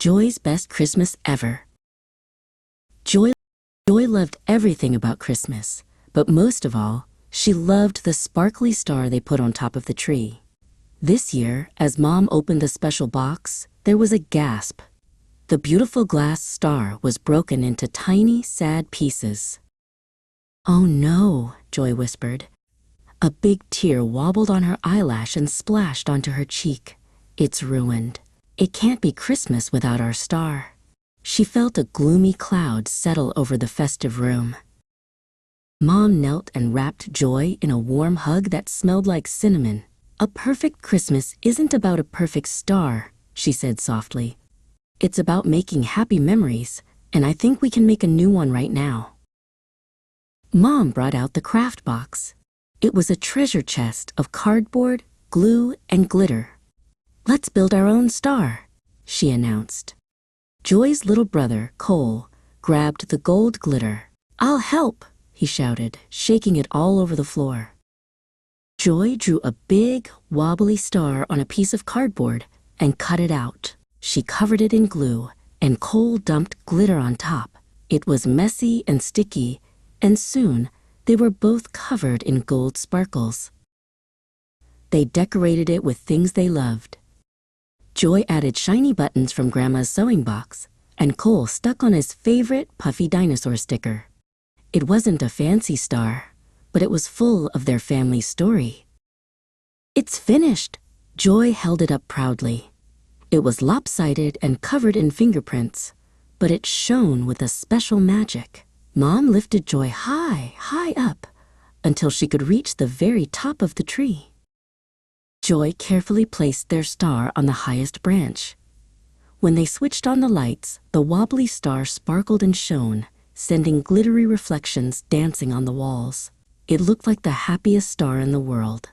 Joy's best Christmas ever. Joy loved everything about Christmas, but most of all, she loved the sparkly star they put on top of the tree. This year, as Mom opened the special box, there was a gasp. The beautiful glass star was broken into tiny, sad pieces. "Oh no," Joy whispered. A big tear wobbled on her eyelash and splashed onto her cheek. "It's ruined. It can't be Christmas without our star." She felt a gloomy cloud settle over the festive room. Mom knelt and wrapped Joy in a warm hug that smelled like cinnamon. "A perfect Christmas isn't about a perfect star," she said softly. "It's about making happy memories, and I think we can make a new one right now." Mom brought out the craft box. It was a treasure chest of cardboard, glue, and glitter. "Let's build our own star," she announced. Joy's little brother, Cole, grabbed the gold glitter. "I'll help," he shouted, shaking it all over the floor. Joy drew a big, wobbly star on a piece of cardboard and cut it out. She covered it in glue, and Cole dumped glitter on top. It was messy and sticky, and soon they were both covered in gold sparkles. They decorated it with things they loved. Joy added shiny buttons from Grandma's sewing box, and Cole stuck on his favorite puffy dinosaur sticker. It wasn't a fancy star, but it was full of their family's story. "It's finished!" Joy held it up proudly. It was lopsided and covered in fingerprints, but it shone with a special magic. Mom lifted Joy high, high up, until she could reach the very top of the tree. Joy carefully placed their star on the highest branch. When they switched on the lights, the wobbly star sparkled and shone, sending glittery reflections dancing on the walls. It looked like the happiest star in the world.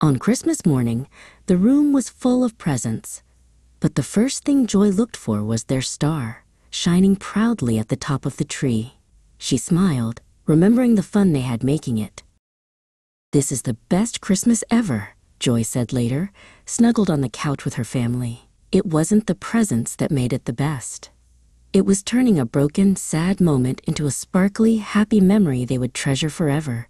On Christmas morning, the room was full of presents, but the first thing Joy looked for was their star, shining proudly at the top of the tree. She smiled, remembering the fun they had making it. "This is the best Christmas ever," Joy said later, snuggled on the couch with her family. It wasn't the presents that made it the best. It was turning a broken, sad moment into a sparkly, happy memory they would treasure forever.